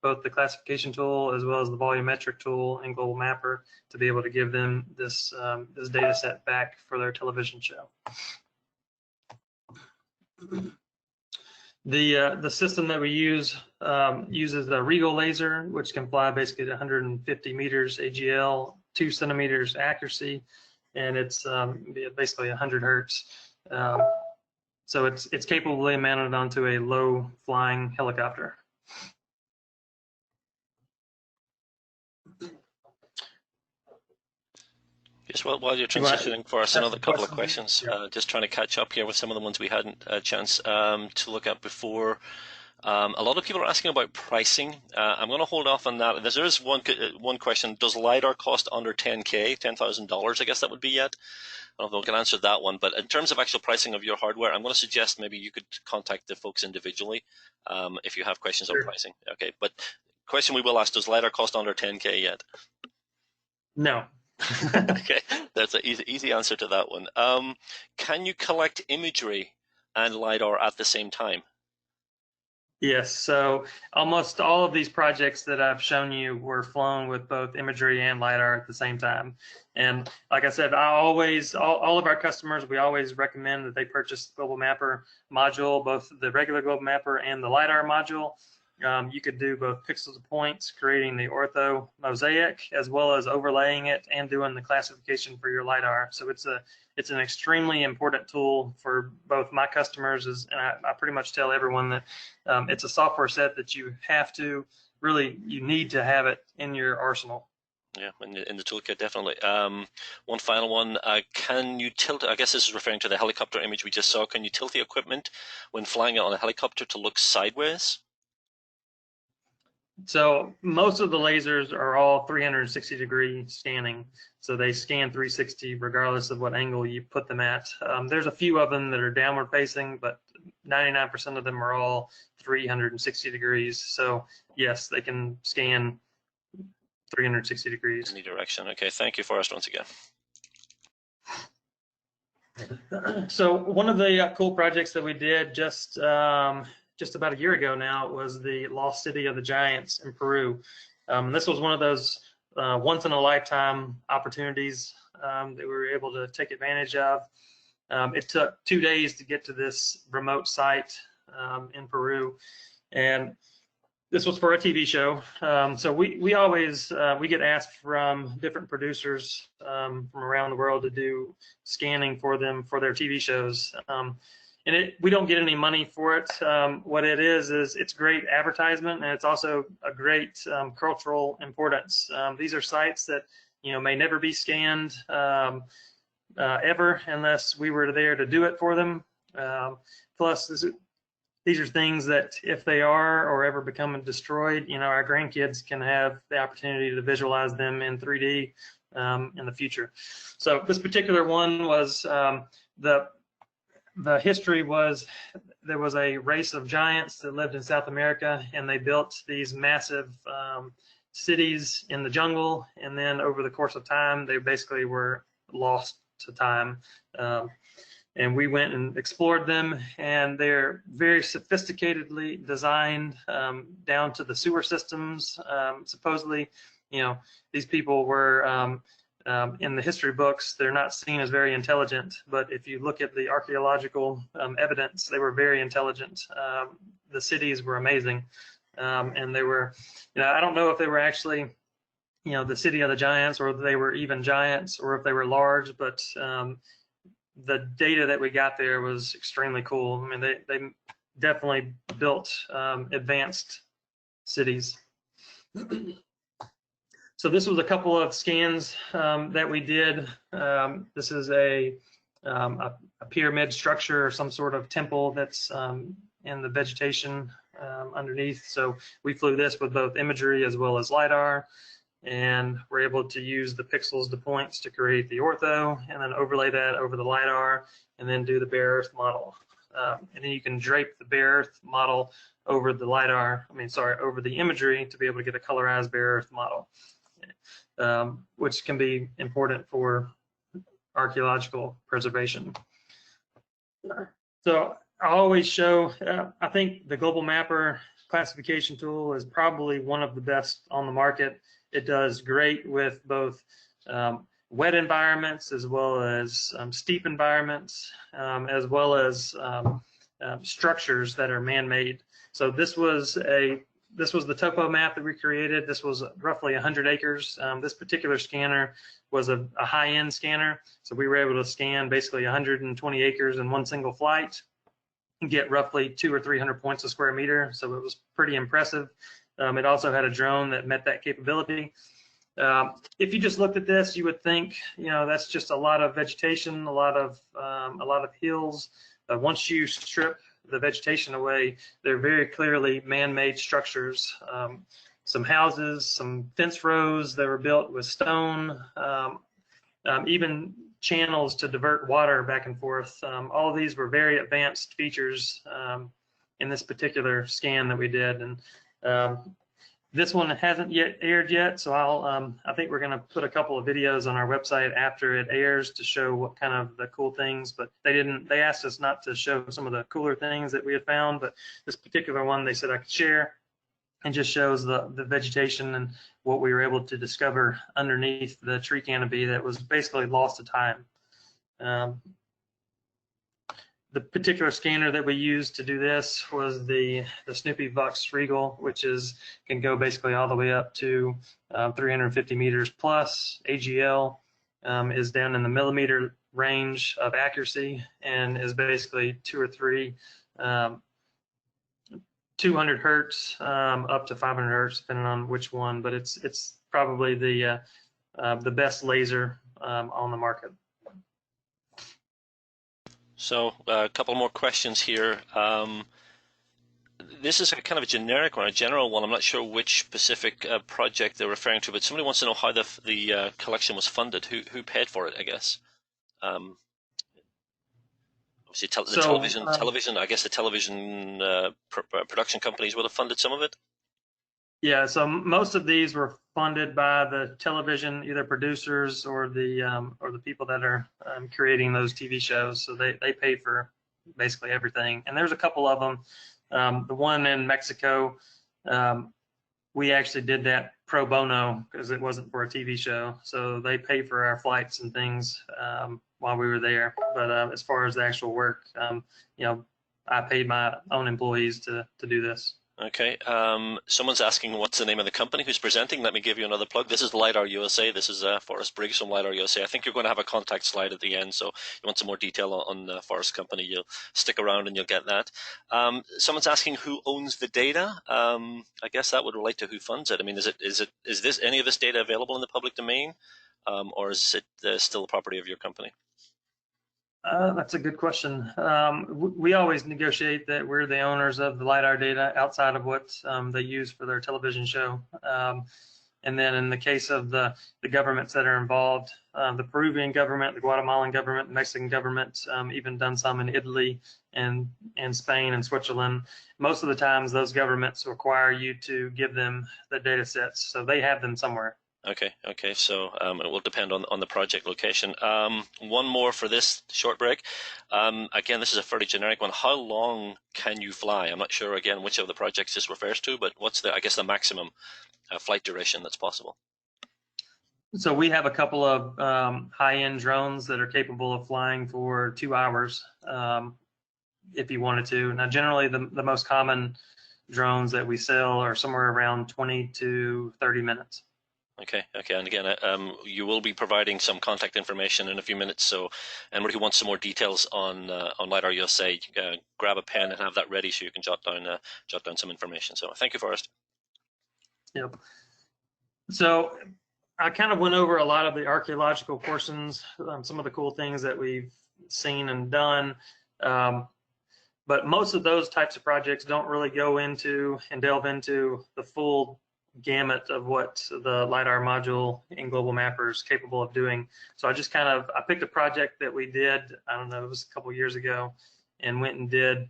both the classification tool as well as the volumetric tool and global mapper to be able to give them this this data set back for their television show. The system that we use uses the Regal laser, which can fly basically at 150 meters AGL, 2 centimeters accuracy, and it's basically 100 hertz. So it's capably mounted onto a low flying helicopter. Just while you're transitioning for us, another couple of questions. Just trying to catch up here with some of the ones we hadn't a chance to look at before. A lot of people are asking about pricing. I'm going to hold off on that. There is one question. Does LiDAR cost under $10,000? I guess that would be yet. I don't know if we can answer that one. But in terms of actual pricing of your hardware, I'm going to suggest maybe you could contact the folks individually if you have questions on pricing. Okay. But question we will ask, does LiDAR cost under 10K yet? No. Okay, that's an easy answer to that one. Can you collect imagery and LiDAR at the same time? Yes, so almost all of these projects that I've shown you were flown with both imagery and LiDAR at the same time. And like I said, all of our customers, we always recommend that they purchase the Global Mapper module, both the regular Global Mapper and the LiDAR module. You could do both pixels to points, creating the ortho mosaic, as well as overlaying it and doing the classification for your LiDAR. So it's an extremely important tool for both my customers, and I pretty much tell everyone that it's a software set that you need to have it in your arsenal. Yeah, in the toolkit, definitely. One final one. Can you tilt, I guess this is referring to the helicopter image we just saw, can you tilt the equipment when flying it on a helicopter to look sideways? So most of the lasers are all 360-degree scanning. So they scan 360 regardless of what angle you put them at. There's a few of them that are downward facing, but 99% of them are all 360 degrees. So yes, they can scan 360 degrees. Any direction. Okay, thank you, Forrest, once again. So one of the cool projects that we did just about a year ago now was the Lost City of the Giants in Peru. This was one of those once-in-a-lifetime opportunities that we were able to take advantage of. It took 2 days to get to this remote site in Peru, and this was for a TV show. So we always we get asked from different producers from around the world to do scanning for them for their TV shows. And we don't get any money for it. What it is it's great advertisement, and it's also a great cultural importance. These are sites that may never be scanned ever unless we were there to do it for them. Plus, these are things that if they are or ever become destroyed, our grandkids can have the opportunity to visualize them in 3D in the future. So this particular one was the history was there was a race of giants that lived in South America, and they built these massive cities in the jungle, and then over the course of time, they basically were lost to time. And we went and explored them, and they're very sophisticatedly designed down to the sewer systems. Supposedly, you know, these people were in the history books, they're not seen as very intelligent, but if you look at the archaeological evidence, they were very intelligent. The cities were amazing, and they were, you know, I don't know if they were actually, you know, the city of the giants, or they were even giants, or if they were large, but the data that we got there was extremely cool. I mean, they definitely built advanced cities. So this was a couple of scans that we did. This is a pyramid structure or some sort of temple that's in the vegetation underneath. So we flew this with both imagery as well as LiDAR, and we're able to use the pixels to points to create the ortho, and then overlay that over the LiDAR, and then do the bare earth model. And then you can drape the bare earth model over the LiDAR, over the imagery, to be able to get a colorized bare earth model, which can be important for archaeological preservation. So I always show, I think the Global Mapper classification tool is probably one of the best on the market. It does great with both wet environments as well as steep environments, as well as structures that are man-made. So this was the topo map that we created. This was roughly 100 acres. This particular scanner was a high-end scanner, so we were able to scan basically 120 acres in one single flight and get roughly 200 or 300 points a square meter. So it was pretty impressive. It also had a drone that met that capability. If you just looked at this, you would think, you know, that's just a lot of vegetation, a lot of hills. Once you strip the vegetation away, they're very clearly man-made structures. Some houses, some fence rows that were built with stone, even channels to divert water back and forth. All of these were very advanced features in this particular scan that we did. And this one hasn't yet aired yet, so I think we're going to put a couple of videos on our website after it airs to show what kind of the cool things, but they asked us not to show some of the cooler things that we had found, but this particular one they said I could share, and just shows the vegetation and what we were able to discover underneath the tree canopy that was basically lost to time. The particular scanner that we used to do this was the Snoopy Vox Regal, which can go basically all the way up to 350 meters plus. AGL is down in the millimeter range of accuracy, and is basically 2 or 3 200 hertz up to 500 hertz, depending on which one. But it's probably the best laser on the market. So a couple more questions here. This is a kind of a generic one, a general one. I'm not sure which specific project they're referring to, but somebody wants to know how the collection was funded. Who paid for it, I guess. Obviously, television. I guess the television production companies would have funded some of it. Yeah, so most of these were funded by the television, either producers or the people that are creating those TV shows. So they pay for basically everything. And there's a couple of them. The one in Mexico, we actually did that pro bono because it wasn't for a TV show. So they paid for our flights and things while we were there. But as far as the actual work, you know, I paid my own employees to do this. Okay. Someone's asking what's the name of the company who's presenting. Let me give you another plug. This is Lidar USA. This is Forrest Briggs from Lidar USA. I think you're going to have a contact slide at the end, so if you want some more detail on Forrest Company, you'll stick around and you'll get that. Someone's asking who owns the data. I guess that would relate to who funds it. I mean, is this any of this data available in the public domain, or is it still the property of your company? That's a good question. We always negotiate that we're the owners of the LiDAR data outside of what they use for their television show. And then in the case of the governments that are involved, the Peruvian government, the Guatemalan government, the Mexican government, even done some in Italy and Spain and Switzerland. Most of the times those governments require you to give them the data sets, so they have them somewhere. Okay. So it will depend on the project location. One more for this short break. Again, this is a fairly generic one. How long can you fly? I'm not sure again which of the projects this refers to, but what's the maximum flight duration that's possible? So we have a couple of high-end drones that are capable of flying for 2 hours if you wanted to. Now, generally, the most common drones that we sell are somewhere around 20 to 30 minutes. Okay. And again, you will be providing some contact information in a few minutes. So, anybody who wants some more details on LiDAR USA, grab a pen and have that ready so you can jot down some information. So, thank you, Forrest. Yep. So, I kind of went over a lot of the archaeological portions, some of the cool things that we've seen and done. But most of those types of projects don't really go into and delve into the full gamut of what the LiDAR module in Global Mapper is capable of doing. So I just I picked a project that we did, I don't know, it was a couple years ago, and went and did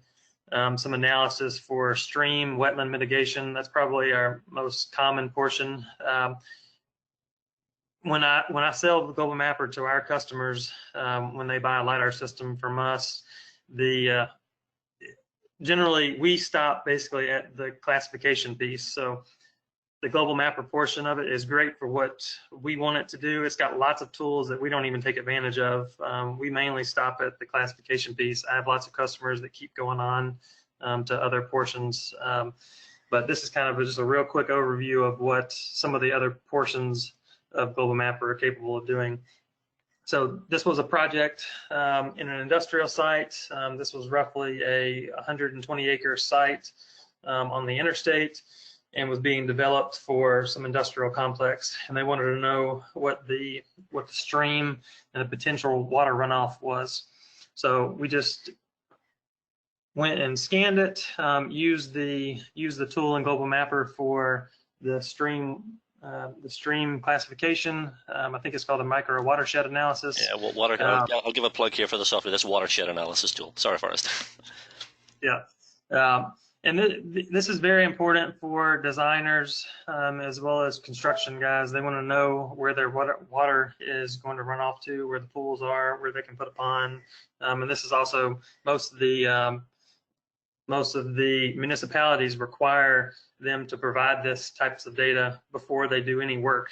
some analysis for stream wetland mitigation. That's probably our most common portion. When I sell the Global Mapper to our customers, when they buy a LiDAR system from us, generally we stop basically at the classification piece. So the Global Mapper portion of it is great for what we want it to do. It's got lots of tools that we don't even take advantage of. We mainly stop at the classification piece. I have lots of customers that keep going on to other portions. But this is kind of just a real quick overview of what some of the other portions of Global Mapper are capable of doing. So this was a project in an industrial site. This was roughly a 120-acre site on the interstate, and was being developed for some industrial complex. And they wanted to know what the stream and the potential water runoff was. So we just went and scanned it, used the tool in Global Mapper for the stream classification. I think it's called a micro watershed analysis. Yeah, well, I'll give a plug here for the software. This watershed analysis tool. Sorry, Forrest. Yeah. And this is very important for designers as well as construction guys. They want to know where their water is going to run off to, where the pools are, where they can put a pond. And this is also most of the municipalities require them to provide this types of data before they do any work.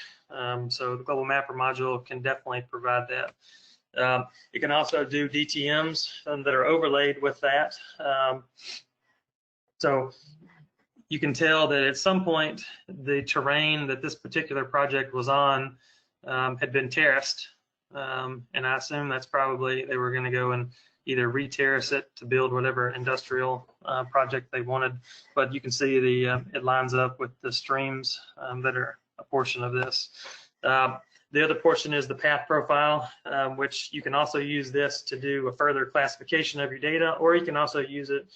So the Global Mapper module can definitely provide that. It can also do DTMs that are overlaid with that. So you can tell that at some point the terrain that this particular project was on had been terraced, and I assume that's probably they were going to go and either re-terrace it to build whatever industrial project they wanted. But you can see it lines up with the streams that are a portion of this. The other portion is the path profile, which you can also use this to do a further classification of your data, or you can also use it,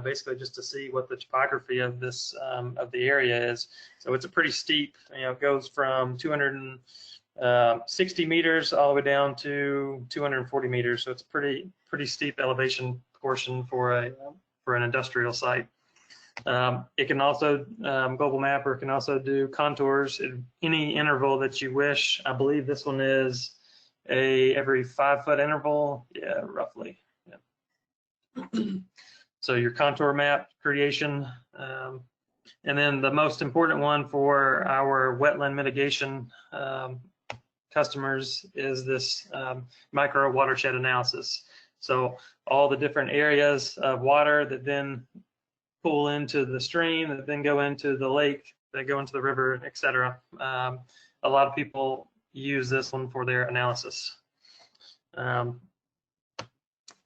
basically just to see what the topography of this of the area is. So it's a pretty steep, it goes from 260 meters all the way down to 240 meters. So it's pretty steep elevation portion for an industrial site. It can also, Global Mapper can also do contours in any interval that you wish. I believe this one is every 5 foot interval. Yeah, roughly. Yeah. So your contour map creation. And then the most important one for our wetland mitigation customers is this micro watershed analysis. So all the different areas of water that then pool into the stream, that then go into the lake, that go into the river, etc. A lot of people use this one for their analysis.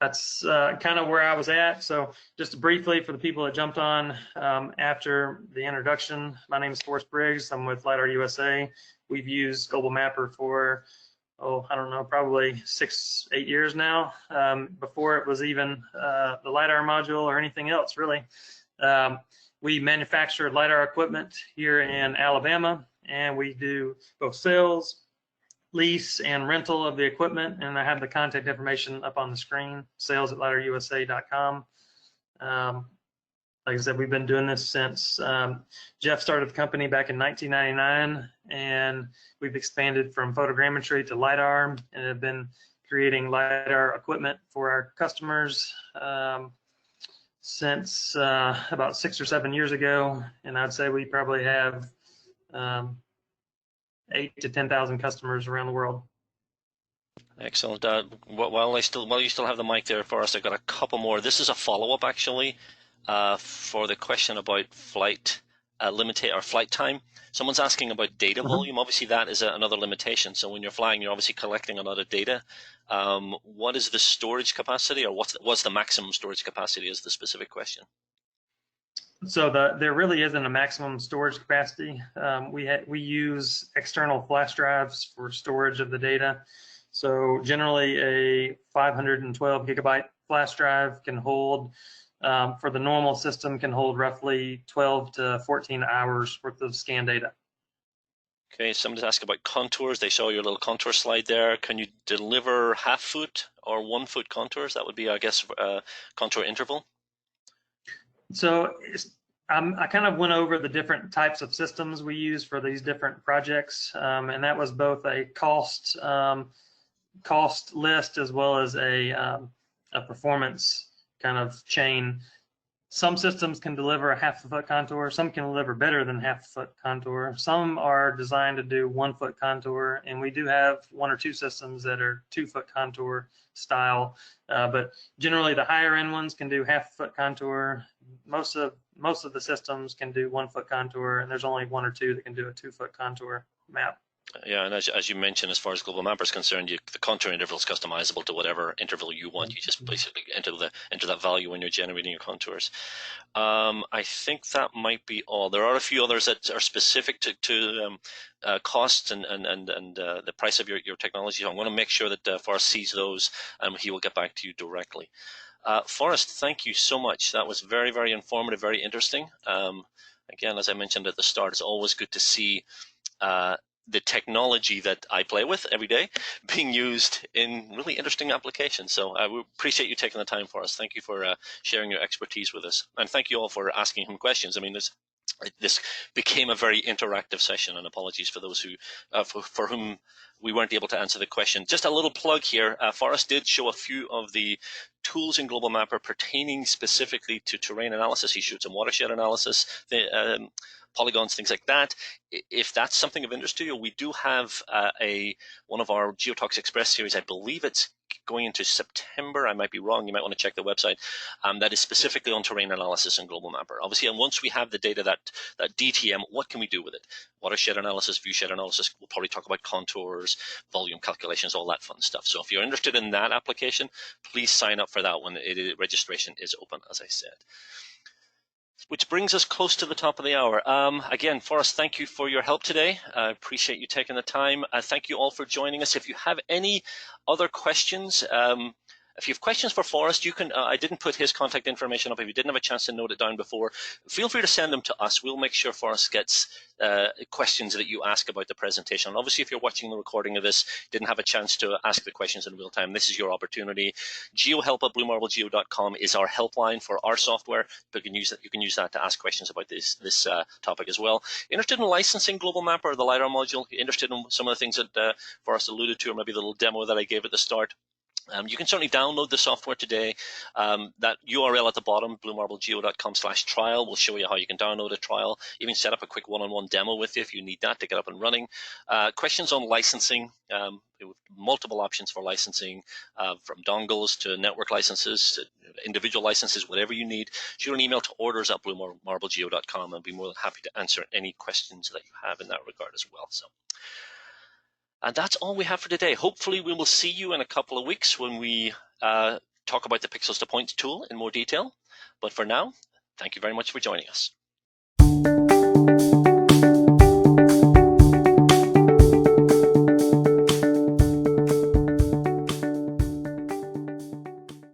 That's kind of where I was at. So just briefly for the people that jumped on after the introduction, my name is Forrest Briggs. I'm with LiDAR USA. We've used Global Mapper for, I don't know, probably 6-8 years now, before it was even the LiDAR module or anything else, really. We manufacture LiDAR equipment here in Alabama. and we do both sales, lease, and rental of the equipment. And I have the contact information up on the screen, sales@LiDARUSA.com. Like I said, we've been doing this since Jeff started the company back in 1999, and we've expanded from photogrammetry to LiDAR, and have been creating LiDAR equipment for our customers since about 6 or 7 years ago. And I'd say we probably have 8,000 to 10,000 customers around the world. Excellent. While you still have the mic there for us, I've got a couple more. This is a follow-up actually for the question about flight flight time. Someone's asking about data volume. Obviously, that is another limitation. So when you're flying, you're obviously collecting a lot of data. What is the storage capacity, or what's the maximum storage capacity? Is the specific question. So there really isn't a maximum storage capacity. We use external flash drives for storage of the data. So generally, a 512 gigabyte flash drive can hold, for the normal system, can hold roughly 12 to 14 hours worth of scan data. Okay, somebody's asking about contours. They show your little contour slide there. Can you deliver half-foot or 1-foot contours? That would be, I guess, contour interval. So I kind of went over the different types of systems we use for these different projects, and that was both a cost list as well as a performance kind of chain. Some systems can deliver a half-foot contour. Some can deliver better than half-foot contour. Some are designed to do 1-foot contour, and we do have 1 or 2 systems that are 2-foot contour style. But generally, the higher end ones can do half-foot contour. Most of the systems can do 1-foot contour, and there's only 1 or 2 that can do a 2-foot contour map. Yeah, and as you mentioned, as far as Global Mapper is concerned, the contour interval is customizable to whatever interval you want. You just basically enter that value when you're generating your contours. I think that might be all. There are a few others that are specific to costs and the price of your technology. So I'm going to make sure that Forrest sees those, and he will get back to you directly. Forrest, thank you so much. That was very, very informative, very interesting. Again, as I mentioned at the start, it's always good to see the technology that I play with every day being used in really interesting applications. So I appreciate you taking the time for us. Thank you for sharing your expertise with us. And thank you all for asking him questions. I mean, this became a very interactive session, and apologies for those who for whom we weren't able to answer the question. Just a little plug here. Forrest did show a few of the tools in Global Mapper pertaining specifically to terrain analysis. He showed some watershed analysis, polygons, things like that. If that's something of interest to you, we do have one of our Geotalks Express series. I believe it's going into September. I might be wrong. You might want to check the website. That is specifically on terrain analysis and Global Mapper. Obviously, and once we have the data, that DTM, what can we do with it? Watershed analysis, viewshed analysis. We'll probably talk about contours, volume calculations, all that fun stuff. So if you're interested in that application, please sign up for that one. Registration is open, as I said. Which brings us close to the top of the hour. Again, Forrest, thank you for your help today. I appreciate you taking the time. Thank you all for joining us. If you have any other questions, if you have questions for Forrest, you can. I didn't put his contact information up. If you didn't have a chance to note it down before, feel free to send them to us. We'll make sure Forrest gets questions that you ask about the presentation. And obviously, if you're watching the recording of this, didn't have a chance to ask the questions in real time, this is your opportunity. GeoHelp@BlueMarbleGeo.com is our helpline for our software. You can use that to ask questions about this topic as well. Interested in licensing Global Mapper or the LiDAR module? Interested in some of the things that Forrest alluded to, or maybe the little demo that I gave at the start? You can certainly download the software today. That URL at the bottom, bluemarblegeo.com/trial, will show you how you can download a trial, even set up a quick one-on-one demo with you if you need that to get up and running. Questions on licensing, multiple options for licensing, from dongles to network licenses to individual licenses, whatever you need. Shoot an email to orders@bluemarblegeo.com and be more than happy to answer any questions that you have in that regard as well. So. And that's all we have for today. Hopefully we will see you in a couple of weeks when we talk about the Pixels to Points tool in more detail. But for now, thank you very much for joining us.